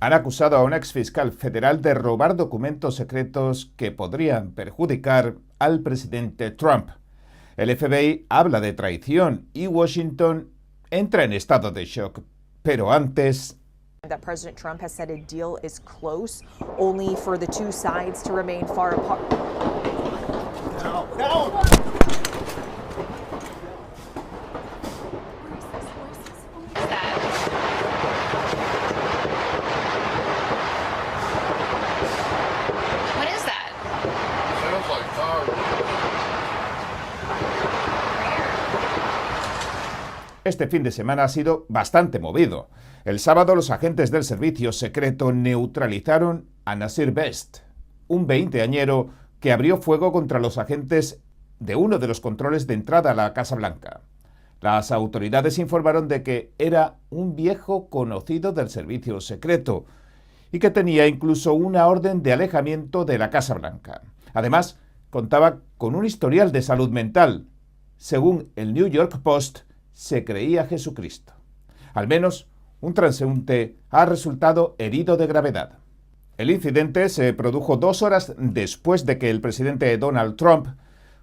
Han acusado a un exfiscal federal de robar documentos secretos que podrían perjudicar al presidente Trump. El FBI habla de traición y Washington entra en estado de shock. Pero antes, that President Trump has said a deal is close, only for the two sides to remain far apart. No. What is that? Sounds like tires. este fin de semana ha sido bastante movido. El sábado los agentes del servicio secreto neutralizaron a Nasir Best, un veinteañero que abrió fuego contra los agentes de uno de los controles de entrada a la Casa Blanca. Las autoridades informaron de que era un viejo conocido del servicio secreto y que tenía incluso una orden de alejamiento de la Casa Blanca. Además, contaba con un historial de salud mental. Según el New York Post, se creía Jesucristo. Al menos un transeúnte ha resultado herido de gravedad. El incidente se produjo 2 horas después de que el presidente Donald Trump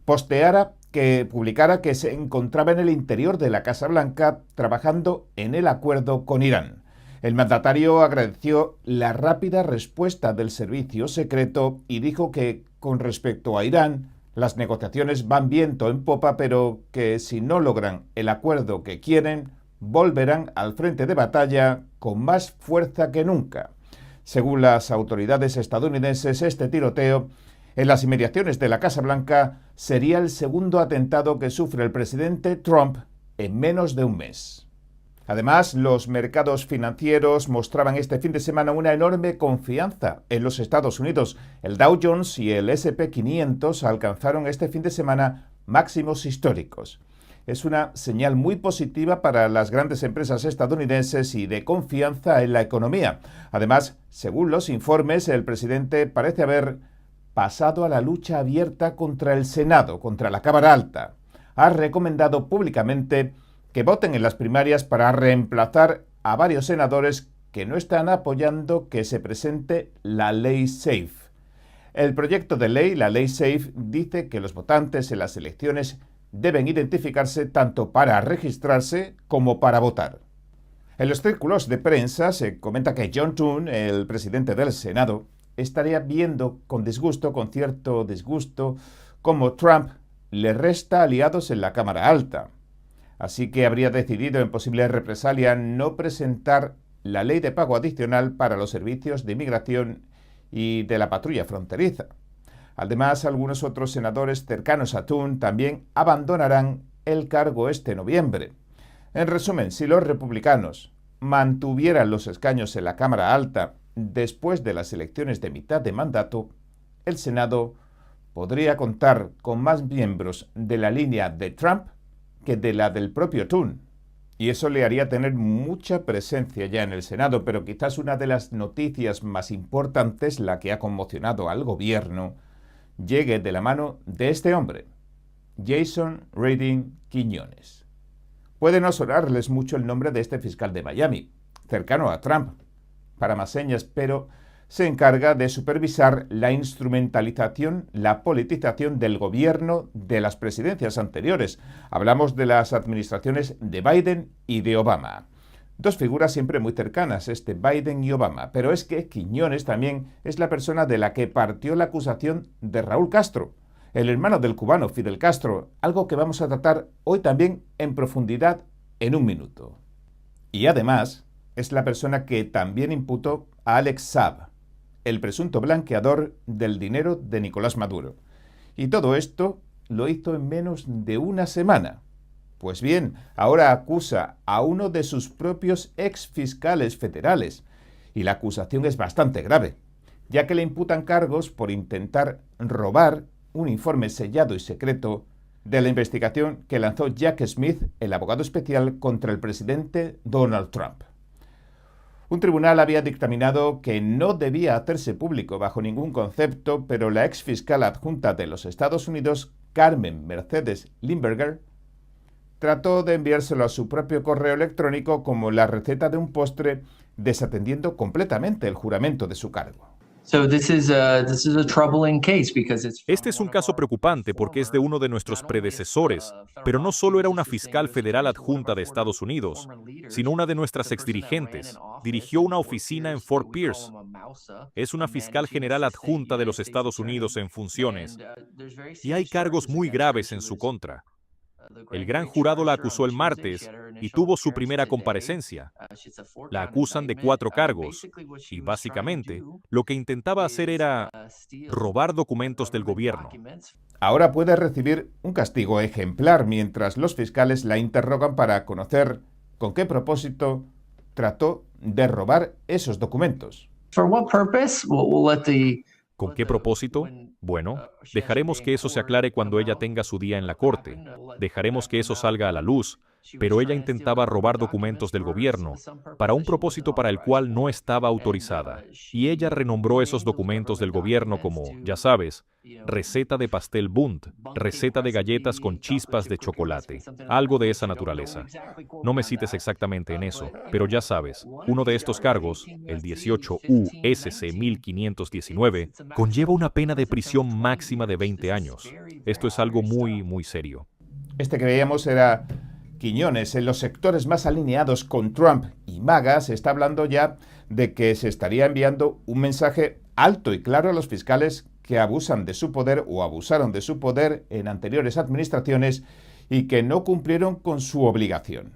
publicara que se encontraba en el interior de la Casa Blanca trabajando en el acuerdo con Irán. El mandatario agradeció la rápida respuesta del servicio secreto y dijo que, con respecto a Irán, las negociaciones van viento en popa, pero que si no logran el acuerdo que quieren, volverán al frente de batalla con más fuerza que nunca. Según las autoridades estadounidenses, este tiroteo en las inmediaciones de la Casa Blanca sería el segundo atentado que sufre el presidente Trump en menos de un mes. Además, los mercados financieros mostraban este fin de semana una enorme confianza en los Estados Unidos. El Dow Jones y el S&P 500 alcanzaron este fin de semana máximos históricos. Es una señal muy positiva para las grandes empresas estadounidenses y de confianza en la economía. Además, según los informes, el presidente parece haber pasado a la lucha abierta contra el Senado, contra la Cámara Alta. Ha recomendado públicamente que voten en las primarias para reemplazar a varios senadores que no están apoyando que se presente la Ley SAFE. El proyecto de ley, la Ley SAFE, dice que los votantes en las elecciones deben identificarse tanto para registrarse como para votar. En los círculos de prensa se comenta que John Thune, el presidente del Senado, estaría viendo con cierto disgusto, cómo Trump le resta aliados en la Cámara Alta. Así que habría decidido en posible represalia no presentar la ley de pago adicional para los servicios de inmigración y de la patrulla fronteriza. Además, algunos otros senadores cercanos a Thune también abandonarán el cargo este noviembre. En resumen, si los republicanos mantuvieran los escaños en la Cámara Alta después de las elecciones de mitad de mandato, el Senado podría contar con más miembros de la línea de Trump que de la del propio Thune. Y eso le haría tener mucha presencia ya en el Senado, pero quizás una de las noticias más importantes, la que ha conmocionado al gobierno, llegue de la mano de este hombre, Jason Redding Quiñones. Puede no sonarles mucho el nombre de este fiscal de Miami, cercano a Trump, para más señas, pero se encarga de supervisar la instrumentalización, la politización del gobierno de las presidencias anteriores. Hablamos de las administraciones de Biden y de Obama. Dos figuras siempre muy cercanas, Biden y Obama, pero es que Quiñones también es la persona de la que partió la acusación de Raúl Castro, el hermano del cubano Fidel Castro, algo que vamos a tratar hoy también en profundidad en un minuto. Y además es la persona que también imputó a Alex Saab, el presunto blanqueador del dinero de Nicolás Maduro. Y todo esto lo hizo en menos de una semana. Pues bien, ahora acusa a uno de sus propios exfiscales federales. Y la acusación es bastante grave, ya que le imputan cargos por intentar robar un informe sellado y secreto de la investigación que lanzó Jack Smith, el abogado especial contra el presidente Donald Trump. Un tribunal había dictaminado que no debía hacerse público bajo ningún concepto, pero la exfiscal adjunta de los Estados Unidos, Carmen Mercedes Limberger, trató de enviárselo a su propio correo electrónico como la receta de un postre desatendiendo completamente el juramento de su cargo. Este es un caso preocupante porque es de uno de nuestros predecesores, pero no solo era una fiscal federal adjunta de Estados Unidos, sino una de nuestras exdirigentes. Dirigió una oficina en Fort Pierce. Es una fiscal general adjunta de los Estados Unidos en funciones, y hay cargos muy graves en su contra. El gran jurado la acusó el martes y tuvo su primera comparecencia. La acusan de 4 cargos y, básicamente, lo que intentaba hacer era robar documentos del gobierno. Ahora puede recibir un castigo ejemplar mientras los fiscales la interrogan para conocer con qué propósito trató de robar esos documentos. ¿Con qué propósito? Bueno, dejaremos que eso se aclare cuando ella tenga su día en la corte. Dejaremos que eso salga a la luz, pero ella intentaba robar documentos del gobierno para un propósito para el cual no estaba autorizada. Y ella renombró esos documentos del gobierno como, ya sabes, receta de pastel Bundt, receta de galletas con chispas de chocolate, algo de esa naturaleza. No me cites exactamente en eso, pero ya sabes, uno de estos cargos, el 18 USC 1519, conlleva una pena de prisión máxima de 20 años. Esto es algo muy, muy serio. Este que veíamos era Quiñones. En los sectores más alineados con Trump y MAGA se está hablando ya de que se estaría enviando un mensaje alto y claro a los fiscales que abusan de su poder o abusaron de su poder en anteriores administraciones y que no cumplieron con su obligación.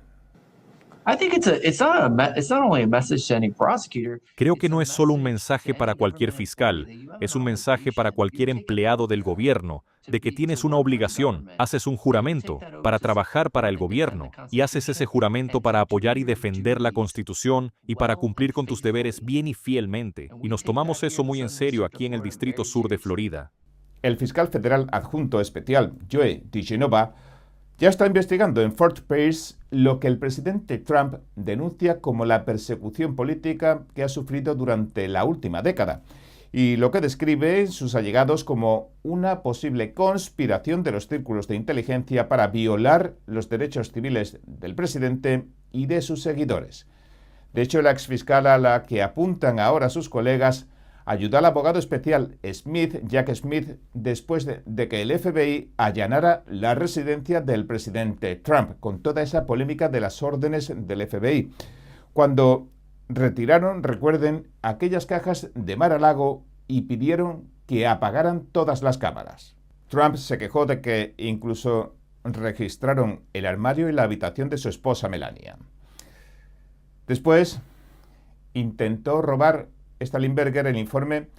Creo que no es solo un mensaje para cualquier fiscal, es un mensaje para cualquier empleado del gobierno, de que tienes una obligación, haces un juramento para trabajar para el gobierno y haces ese juramento para apoyar y defender la Constitución y para cumplir con tus deberes bien y fielmente. Y nos tomamos eso muy en serio aquí en el Distrito Sur de Florida. El fiscal federal adjunto especial, Joe DiGenova, ya está investigando en Fort Pierce lo que el presidente Trump denuncia como la persecución política que ha sufrido durante la última década y lo que describe sus allegados como una posible conspiración de los círculos de inteligencia para violar los derechos civiles del presidente y de sus seguidores. De hecho, la exfiscal a la que apuntan ahora sus colegas ayudó al abogado especial Jack Smith, después de que el FBI allanara la residencia del presidente Trump, con toda esa polémica de las órdenes del FBI. Cuando retiraron, recuerden, aquellas cajas de Mar-a-Lago y pidieron que apagaran todas las cámaras. Trump se quejó de que incluso registraron el armario y la habitación de su esposa Melania. Después intentó robar Stallenberger el informe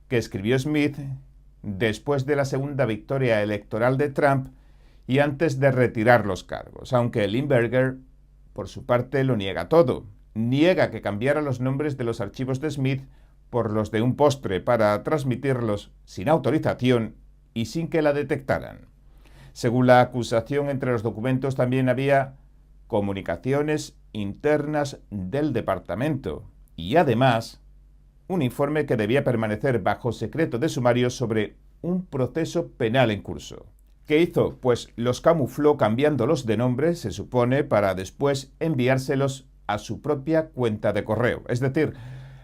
que escribió Smith después de la segunda victoria electoral de Trump y antes de retirar los cargos, aunque Limberger, por su parte, lo niega todo. Niega que cambiara los nombres de los archivos de Smith por los de un postre para transmitirlos sin autorización y sin que la detectaran. Según la acusación, entre los documentos también había comunicaciones internas del departamento y además un informe que debía permanecer bajo secreto de sumario sobre un proceso penal en curso. ¿Qué hizo? Pues los camufló cambiándolos de nombre, se supone, para después enviárselos a su propia cuenta de correo. Es decir,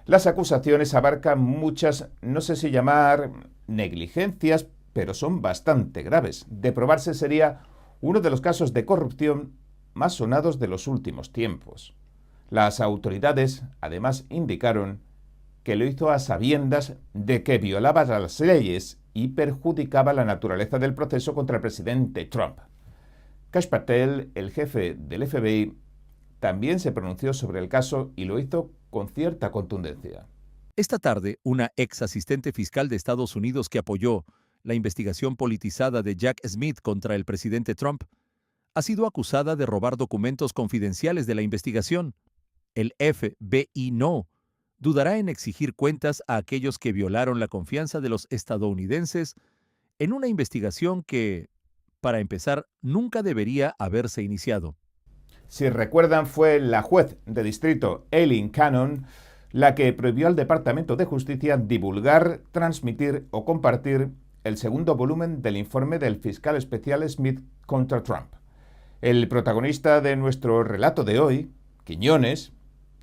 las acusaciones abarcan muchas, no sé si llamar negligencias, pero son bastante graves. De probarse sería uno de los casos de corrupción más sonados de los últimos tiempos. Las autoridades, además, indicaron que lo hizo a sabiendas de que violaba las leyes y perjudicaba la naturaleza del proceso contra el presidente Trump. Kash Patel, el jefe del FBI, también se pronunció sobre el caso y lo hizo con cierta contundencia. Esta tarde, una ex asistente fiscal de Estados Unidos que apoyó la investigación politizada de Jack Smith contra el presidente Trump ha sido acusada de robar documentos confidenciales de la investigación. El FBI no dudará en exigir cuentas a aquellos que violaron la confianza de los estadounidenses en una investigación que, para empezar, nunca debería haberse iniciado. Si recuerdan, fue la juez de distrito Eileen Cannon la que prohibió al Departamento de Justicia divulgar, transmitir o compartir el segundo volumen del informe del fiscal especial Smith contra Trump. El protagonista de nuestro relato de hoy, Quiñones,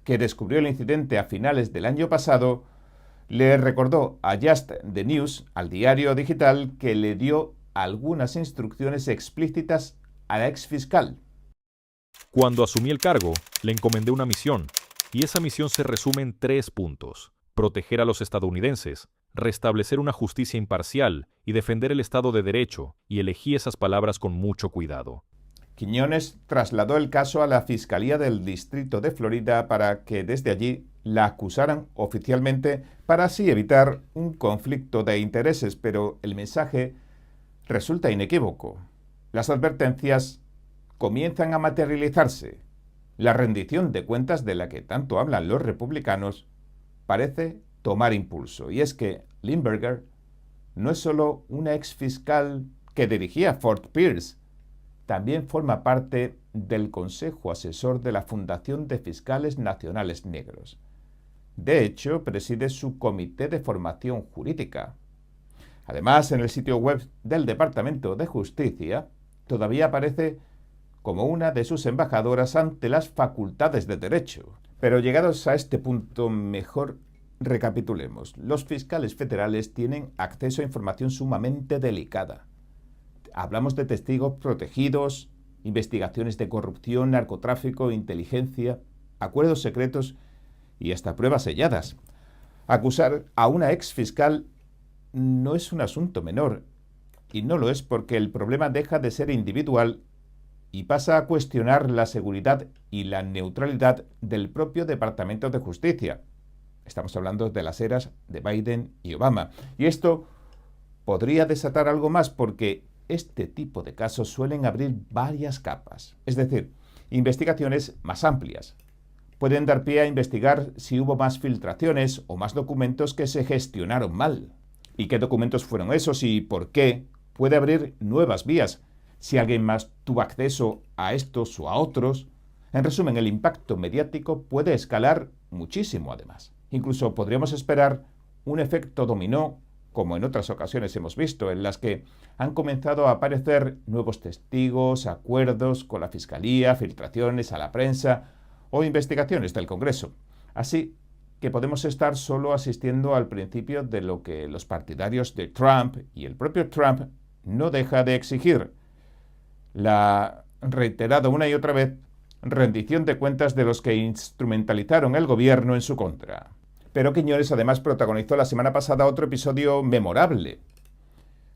que descubrió el incidente a finales del año pasado, le recordó a Just the News, al diario digital, que le dio algunas instrucciones explícitas a la exfiscal. Cuando asumí el cargo, le encomendé una misión, y esa misión se resume en 3 puntos: proteger a los estadounidenses, restablecer una justicia imparcial y defender el Estado de Derecho, y elegí esas palabras con mucho cuidado. Quiñones trasladó el caso a la Fiscalía del Distrito de Florida para que desde allí la acusaran oficialmente para así evitar un conflicto de intereses, pero el mensaje resulta inequívoco. Las advertencias comienzan a materializarse. La rendición de cuentas de la que tanto hablan los republicanos parece tomar impulso. Y es que Limburger no es solo una exfiscal que dirigía Fort Pierce, también forma parte del Consejo Asesor de la Fundación de Fiscales Nacionales Negros. De hecho, preside su Comité de Formación Jurídica. Además, en el sitio web del Departamento de Justicia, todavía aparece como una de sus embajadoras ante las facultades de derecho. Pero llegados a este punto, mejor recapitulemos. Los fiscales federales tienen acceso a información sumamente delicada. Hablamos de testigos protegidos, investigaciones de corrupción, narcotráfico, inteligencia, acuerdos secretos y hasta pruebas selladas. Acusar a una exfiscal no es un asunto menor, y no lo es porque el problema deja de ser individual y pasa a cuestionar la seguridad y la neutralidad del propio Departamento de Justicia. Estamos hablando de las eras de Biden y Obama. Y esto podría desatar algo más porque este tipo de casos suelen abrir varias capas, es decir, investigaciones más amplias. Pueden dar pie a investigar si hubo más filtraciones o más documentos que se gestionaron mal. ¿Y qué documentos fueron esos y por qué? Puede abrir nuevas vías. Si alguien más tuvo acceso a estos o a otros. En resumen, el impacto mediático puede escalar muchísimo además. Incluso podríamos esperar un efecto dominó, como en otras ocasiones hemos visto, en las que han comenzado a aparecer nuevos testigos, acuerdos con la Fiscalía, filtraciones a la prensa o investigaciones del Congreso. Así que podemos estar solo asistiendo al principio de lo que los partidarios de Trump y el propio Trump no deja de exigir: la reiterada una y otra vez rendición de cuentas de los que instrumentalizaron el gobierno en su contra. Pero Quiñones además protagonizó la semana pasada otro episodio memorable.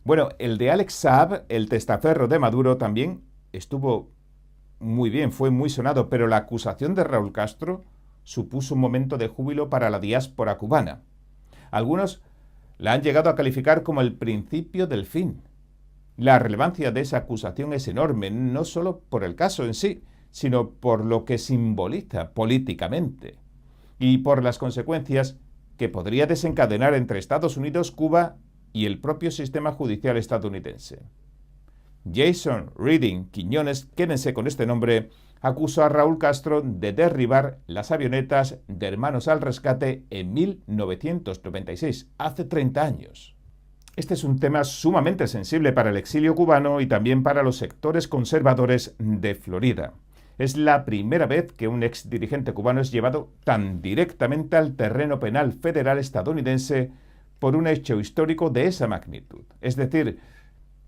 Bueno, el de Alex Saab, el testaferro de Maduro, también estuvo muy bien, fue muy sonado, pero la acusación de Raúl Castro supuso un momento de júbilo para la diáspora cubana. Algunos la han llegado a calificar como el principio del fin. La relevancia de esa acusación es enorme, no solo por el caso en sí, sino por lo que simboliza políticamente y por las consecuencias que podría desencadenar entre Estados Unidos, Cuba y el propio sistema judicial estadounidense. Jason Reading Quiñones, quédense con este nombre, acusó a Raúl Castro de derribar las avionetas de Hermanos al Rescate en 1996, hace 30 años. Este es un tema sumamente sensible para el exilio cubano y también para los sectores conservadores de Florida. Es la primera vez que un exdirigente cubano es llevado tan directamente al terreno penal federal estadounidense por un hecho histórico de esa magnitud. Es decir,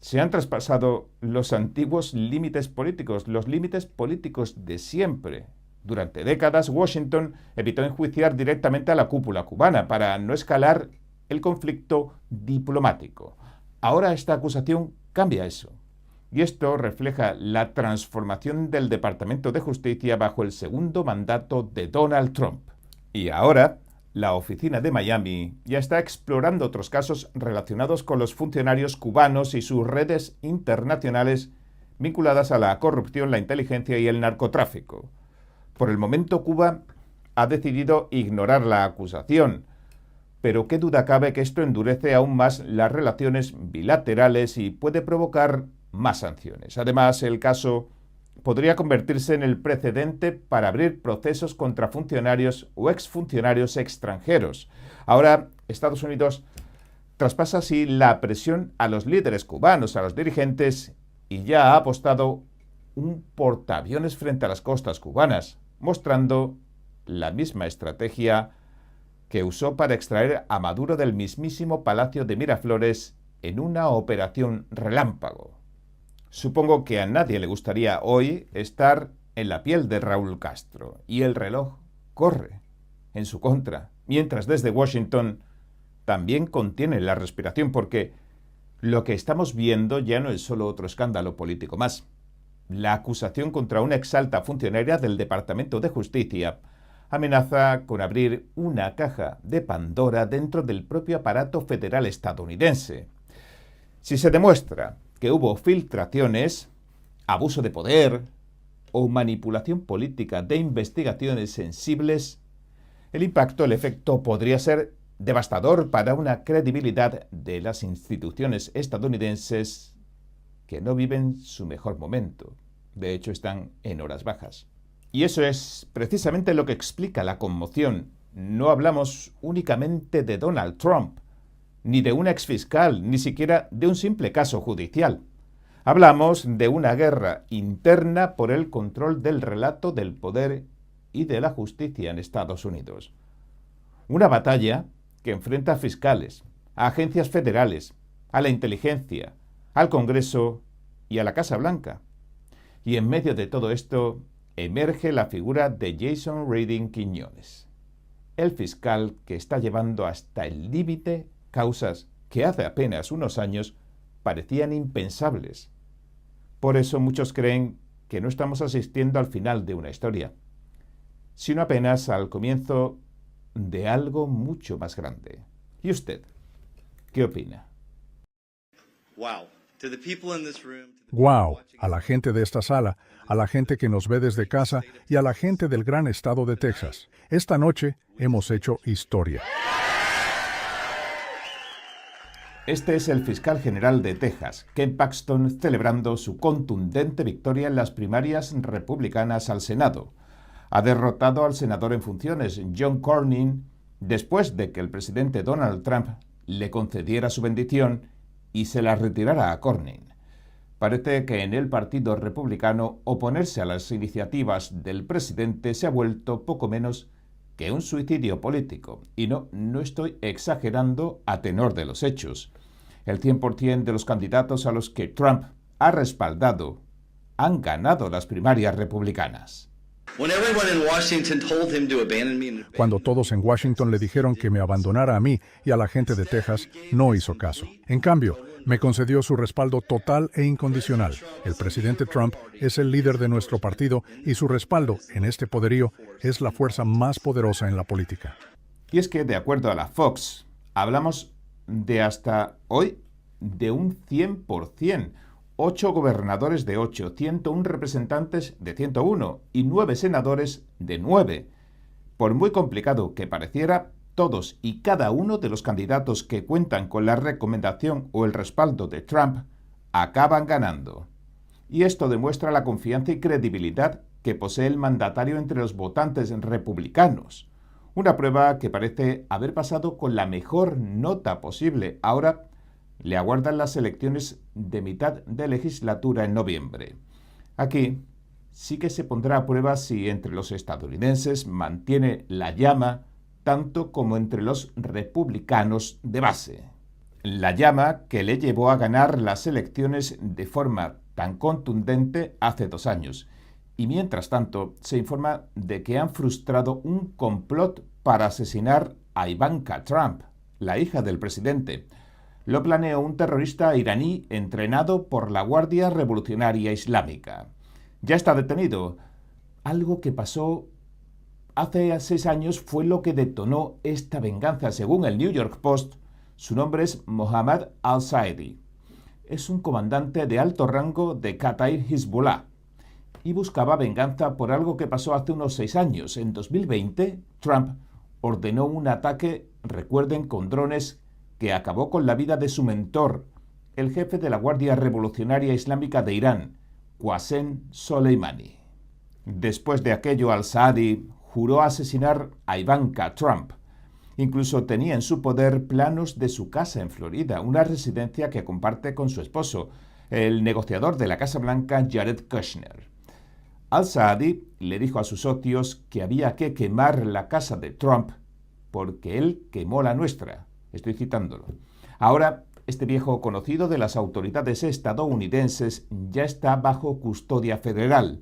se han traspasado los antiguos límites políticos, los límites políticos de siempre. Durante décadas, Washington evitó enjuiciar directamente a la cúpula cubana para no escalar el conflicto diplomático. Ahora esta acusación cambia eso. Y esto refleja la transformación del Departamento de Justicia bajo el segundo mandato de Donald Trump. Y ahora, la oficina de Miami ya está explorando otros casos relacionados con los funcionarios cubanos y sus redes internacionales vinculadas a la corrupción, la inteligencia y el narcotráfico. Por el momento, Cuba ha decidido ignorar la acusación, pero qué duda cabe que esto endurece aún más las relaciones bilaterales y puede provocar más sanciones. Además, el caso podría convertirse en el precedente para abrir procesos contra funcionarios o exfuncionarios extranjeros. Ahora, Estados Unidos traspasa así la presión a los líderes cubanos, a los dirigentes, y ya ha apostado un portaaviones frente a las costas cubanas, mostrando la misma estrategia que usó para extraer a Maduro del mismísimo Palacio de Miraflores en una operación relámpago. Supongo que a nadie le gustaría hoy estar en la piel de Raúl Castro, y el reloj corre en su contra, mientras desde Washington también contiene la respiración, porque lo que estamos viendo ya no es solo otro escándalo político más. La acusación contra una exalta funcionaria del Departamento de Justicia amenaza con abrir una caja de Pandora dentro del propio aparato federal estadounidense. Si se demuestra que hubo filtraciones, abuso de poder o manipulación política de investigaciones sensibles, el impacto, el efecto podría ser devastador para una credibilidad de las instituciones estadounidenses que no viven su mejor momento. De hecho, están en horas bajas. Y eso es precisamente lo que explica la conmoción. No hablamos únicamente de Donald Trump, ni de un exfiscal, ni siquiera de un simple caso judicial. Hablamos de una guerra interna por el control del relato del poder y de la justicia en Estados Unidos. Una batalla que enfrenta a fiscales, a agencias federales, a la inteligencia, al Congreso y a la Casa Blanca. Y en medio de todo esto emerge la figura de Jason Redding Quiñones, el fiscal que está llevando hasta el límite causas que hace apenas unos años parecían impensables. Por eso muchos creen que no estamos asistiendo al final de una historia, sino apenas al comienzo de algo mucho más grande. ¿Y usted qué opina? Wow, a la gente de esta sala, a la gente que nos ve desde casa y a la gente del gran estado de Texas. Esta noche hemos hecho historia. Este es el fiscal general de Texas, Ken Paxton, celebrando su contundente victoria en las primarias republicanas al Senado. Ha derrotado al senador en funciones, John Cornyn, después de que el presidente Donald Trump le concediera su bendición y se la retirara a Cornyn. Parece que en el Partido Republicano oponerse a las iniciativas del presidente se ha vuelto poco menos que un suicidio político. Y no estoy exagerando a tenor de los hechos. El 100% de los candidatos a los que Trump ha respaldado han ganado las primarias republicanas. Cuando todos en Washington le dijeron que me abandonara a mí y a la gente de Texas, no hizo caso. En cambio, me concedió su respaldo total e incondicional. El presidente Trump es el líder de nuestro partido y su respaldo en este poderío es la fuerza más poderosa en la política. Y es que, de acuerdo a la Fox, hablamos de hasta hoy de un 100%. 8 gobernadores de 8, 101 representantes de 101 y 9 senadores de 9. Por muy complicado que pareciera, todos y cada uno de los candidatos que cuentan con la recomendación o el respaldo de Trump acaban ganando. Y esto demuestra la confianza y credibilidad que posee el mandatario entre los votantes republicanos. Una prueba que parece haber pasado con la mejor nota posible. Ahora le aguardan las elecciones de mitad de legislatura en noviembre. Aquí sí que se pondrá a prueba si entre los estadounidenses mantiene la llama tanto como entre los republicanos de base. La llama que le llevó a ganar las elecciones de forma tan contundente hace 2 años. Y mientras tanto se informa de que han frustrado un complot para asesinar a Ivanka Trump, la hija del presidente. Lo planeó un terrorista iraní entrenado por la Guardia Revolucionaria Islámica. Ya está detenido. Algo que pasó hace 6 años fue lo que detonó esta venganza. Según el New York Post, su nombre es Mohammad al-Saedi. Es un comandante de alto rango de Kataib Hezbollah y buscaba venganza por algo que pasó hace unos 6 años. En 2020, Trump ordenó un ataque, recuerden, con drones que acabó con la vida de su mentor, el jefe de la Guardia Revolucionaria Islámica de Irán, Qasem Soleimani. Después de aquello, al-Saadi juró asesinar a Ivanka Trump. Incluso tenía en su poder planos de su casa en Florida, una residencia que comparte con su esposo, el negociador de la Casa Blanca, Jared Kushner. Al-Saadi le dijo a sus socios que había que quemar la casa de Trump porque él quemó la nuestra. Estoy citándolo. Ahora, este viejo conocido de las autoridades estadounidenses ya está bajo custodia federal.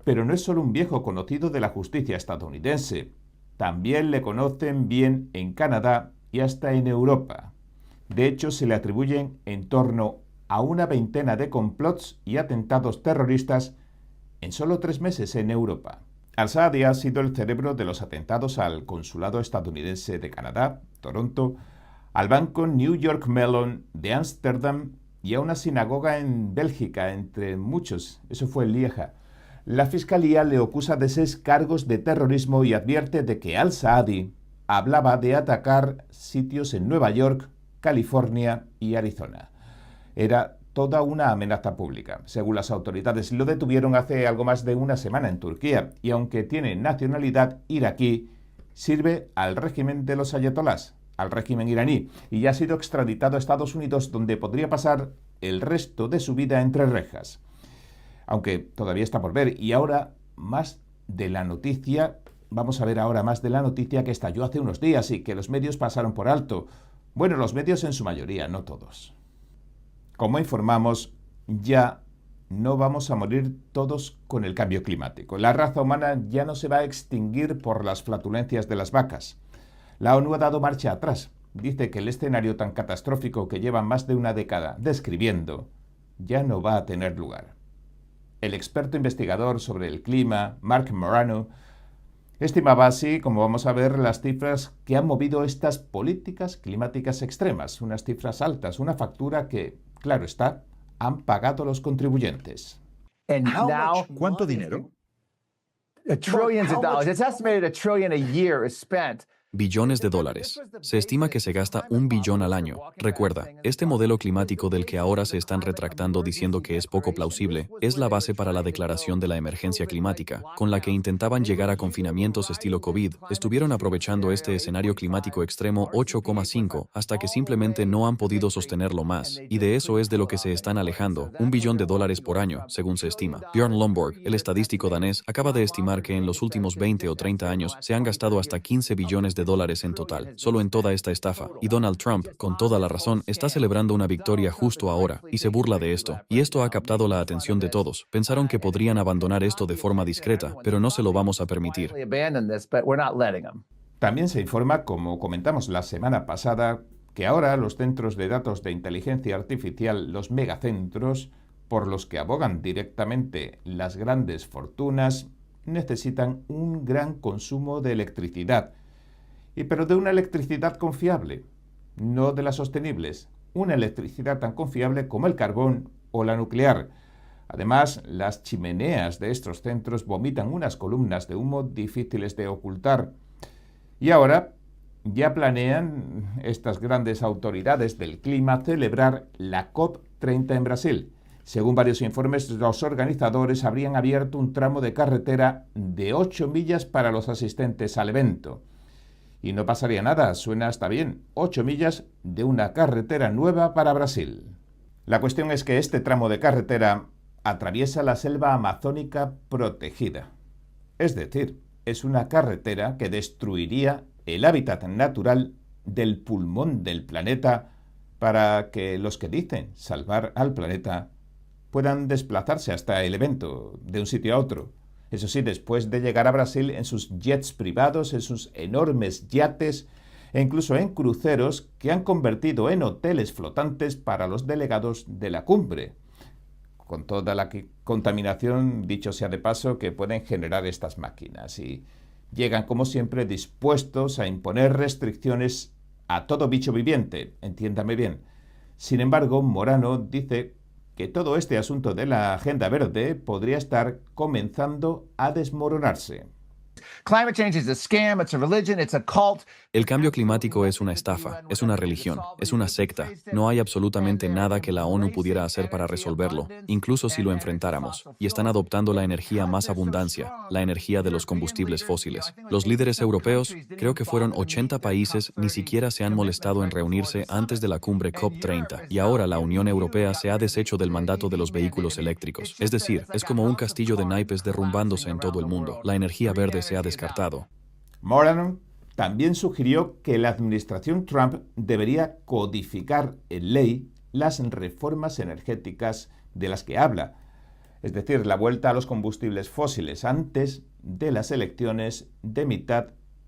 Pero no es solo un viejo conocido de la justicia estadounidense. También le conocen bien en Canadá y hasta en Europa. De hecho, se le atribuyen en torno a una veintena de complots y atentados terroristas en solo 3 meses en Europa. Al-Saadi ha sido el cerebro de los atentados al consulado estadounidense de Canadá, Toronto, al banco New York Mellon de Ámsterdam y a una sinagoga en Bélgica, entre muchos. Eso fue en Lieja. La fiscalía le acusa de 6 cargos de terrorismo y advierte de que Al-Saadi hablaba de atacar sitios en Nueva York, California y Arizona. Era toda una amenaza pública. Según las autoridades, lo detuvieron hace algo más de una semana en Turquía y aunque tiene nacionalidad iraquí, sirve al régimen de los ayatolás, al régimen iraní, y ya ha sido extraditado a Estados Unidos, donde podría pasar el resto de su vida entre rejas. Aunque todavía está por ver. Y ahora más de la noticia, vamos a ver ahora más de la noticia que estalló hace unos días y que los medios pasaron por alto. Bueno, los medios en su mayoría, no todos. Como informamos, ya no vamos a morir todos con el cambio climático. La raza humana ya no se va a extinguir por las flatulencias de las vacas. La ONU ha dado marcha atrás. Dice que el escenario tan catastrófico que lleva más de una década describiendo ya no va a tener lugar. El experto investigador sobre el clima, Mark Morano, estimaba así, como vamos a ver, las cifras que han movido estas políticas climáticas extremas, unas cifras altas, una factura que, claro está, han pagado los contribuyentes. ¿Cuánto dinero? Trillions of dollars. It's estimated $1 trillion a year is spent. Billones de dólares. Se estima que se gasta 1 billón al año. Recuerda, este modelo climático del que ahora se están retractando diciendo que es poco plausible, es la base para la declaración de la emergencia climática, con la que intentaban llegar a confinamientos estilo COVID. Estuvieron aprovechando este escenario climático extremo 8,5 hasta que simplemente no han podido sostenerlo más, y de eso es de lo que se están alejando, $1 billón por año, según se estima. Björn Lomborg, el estadístico danés, acaba de estimar que en los últimos 20 o 30 años se han gastado hasta $15 billones en total, solo en toda esta estafa. Y Donald Trump, con toda la razón, está celebrando una victoria justo ahora, y se burla de esto. Y esto ha captado la atención de todos. Pensaron que podrían abandonar esto de forma discreta, pero no se lo vamos a permitir. También se informa, como comentamos la semana pasada, que ahora los centros de datos de inteligencia artificial, los megacentros, por los que abogan directamente las grandes fortunas, necesitan un gran consumo de electricidad. Pero de una electricidad confiable, no de las sostenibles, una electricidad tan confiable como el carbón o la nuclear. Además, las chimeneas de estos centros vomitan unas columnas de humo difíciles de ocultar. Y ahora ya planean estas grandes autoridades del clima celebrar la COP30 en Brasil. Según varios informes, los organizadores habrían abierto un tramo de carretera de 8 millas para los asistentes al evento. Y no pasaría nada, suena hasta bien, 8 millas de una carretera nueva para Brasil. La cuestión es que este tramo de carretera atraviesa la selva amazónica protegida. Es decir, es una carretera que destruiría el hábitat natural del pulmón del planeta para que los que dicen salvar al planeta puedan desplazarse hasta el evento de un sitio a otro. Eso sí, después de llegar a Brasil en sus jets privados, en sus enormes yates e incluso en cruceros que han convertido en hoteles flotantes para los delegados de la cumbre, con toda la contaminación, dicho sea de paso, que pueden generar estas máquinas. Y llegan, como siempre, dispuestos a imponer restricciones a todo bicho viviente, entiéndame bien. Sin embargo, Morano dice que todo este asunto de la Agenda Verde podría estar comenzando a desmoronarse. Climate change is a scam, it's a religion, it's a cult. El cambio climático es una estafa, es una religión, es una secta. No hay absolutamente nada que la ONU pudiera hacer para resolverlo, incluso si lo enfrentáramos. Y están adoptando la energía más abundancia, la energía de los combustibles fósiles. Los líderes europeos, creo que fueron 80 países, ni siquiera se han molestado en reunirse antes de la cumbre COP30. Y ahora la Unión Europea se ha deshecho del mandato de los vehículos eléctricos. Es decir, es como un castillo de naipes derrumbándose en todo el mundo. La energía verde se ha descartado. Moran también sugirió que la administración Trump debería codificar en ley las reformas energéticas de las que habla, es decir, la vuelta a los combustibles fósiles antes de las elecciones de mitad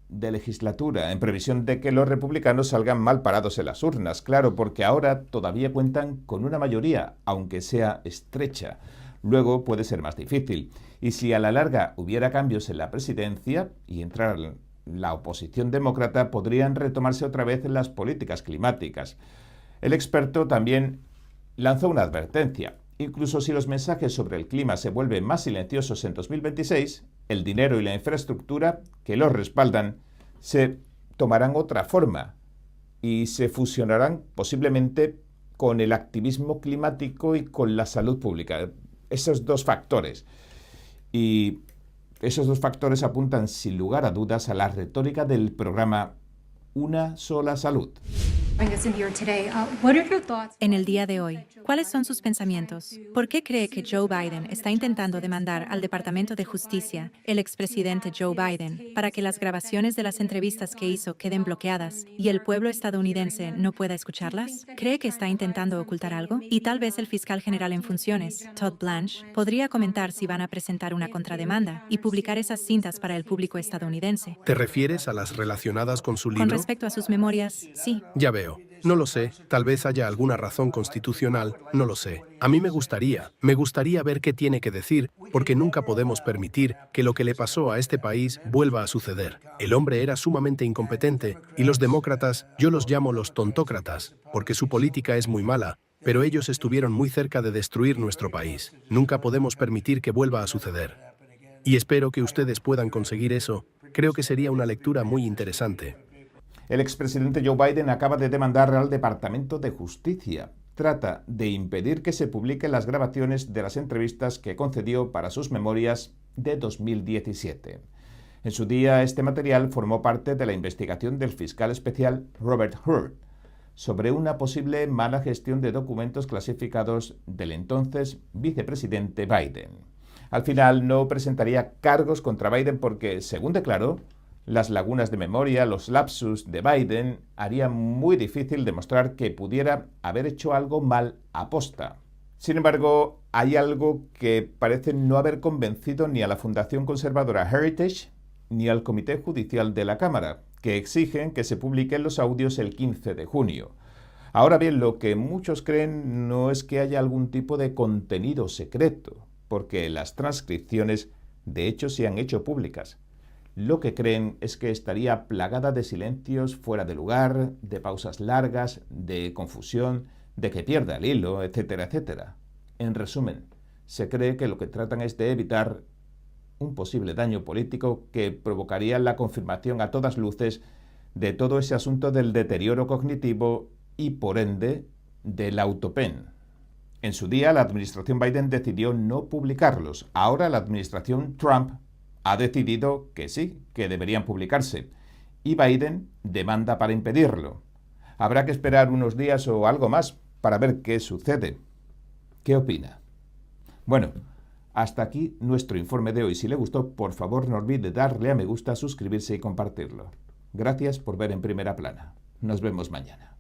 de legislatura, en previsión de que los republicanos salgan mal parados en las urnas. Claro, porque ahora todavía cuentan con una mayoría, aunque sea estrecha. Luego puede ser más difícil. Y si a la larga hubiera cambios en la presidencia y entrar la oposición demócrata, podrían retomarse otra vez las políticas climáticas. El experto también lanzó una advertencia. Incluso si los mensajes sobre el clima se vuelven más silenciosos en 2026, el dinero y la infraestructura que los respaldan se tomarán otra forma y se fusionarán posiblemente con el activismo climático y con la salud pública. Esos dos factores. Y esos dos factores apuntan sin lugar a dudas a la retórica del programa Una sola salud. En el día de hoy, ¿cuáles son sus pensamientos? ¿Por qué cree que Joe Biden está intentando demandar al Departamento de Justicia, el expresidente Joe Biden, para que las grabaciones de las entrevistas que hizo queden bloqueadas y el pueblo estadounidense no pueda escucharlas? ¿Cree que está intentando ocultar algo? Y tal vez el fiscal general en funciones, Todd Blanche, podría comentar si van a presentar una contrademanda y publicar esas cintas para el público estadounidense. ¿Te refieres a las relacionadas con su libro? Con respecto a sus memorias, sí. Ya veo. No lo sé, tal vez haya alguna razón constitucional, no lo sé. A mí me gustaría ver qué tiene que decir, porque nunca podemos permitir que lo que le pasó a este país vuelva a suceder. El hombre era sumamente incompetente y los demócratas, yo los llamo los tontócratas, porque su política es muy mala, pero ellos estuvieron muy cerca de destruir nuestro país. Nunca podemos permitir que vuelva a suceder. Y espero que ustedes puedan conseguir eso. Creo que sería una lectura muy interesante. El expresidente Joe Biden acaba de demandar al Departamento de Justicia. Trata de impedir que se publiquen las grabaciones de las entrevistas que concedió para sus memorias de 2017. En su día, este material formó parte de la investigación del fiscal especial Robert Hur sobre una posible mala gestión de documentos clasificados del entonces vicepresidente Biden. Al final, no presentaría cargos contra Biden porque, según declaró, las lagunas de memoria, los lapsus de Biden, harían muy difícil demostrar que pudiera haber hecho algo mal aposta. Sin embargo, hay algo que parece no haber convencido ni a la Fundación Conservadora Heritage ni al Comité Judicial de la Cámara, que exigen que se publiquen los audios el 15 de junio. Ahora bien, lo que muchos creen no es que haya algún tipo de contenido secreto, porque las transcripciones de hecho se han hecho públicas. Lo que creen es que estaría plagada de silencios fuera de lugar, de pausas largas, de confusión, de que pierda el hilo, etcétera, etcétera. En resumen, se cree que lo que tratan es de evitar un posible daño político que provocaría la confirmación a todas luces de todo ese asunto del deterioro cognitivo y, por ende, del autopen. En su día, la administración Biden decidió no publicarlos. Ahora la administración Trump ha decidido que sí, que deberían publicarse, y Biden demanda para impedirlo. Habrá que esperar unos días o algo más para ver qué sucede. ¿Qué opina? Bueno, hasta aquí nuestro informe de hoy. Si le gustó, por favor no olvide darle a me gusta, suscribirse y compartirlo. Gracias por ver En Primera Plana. Nos vemos mañana.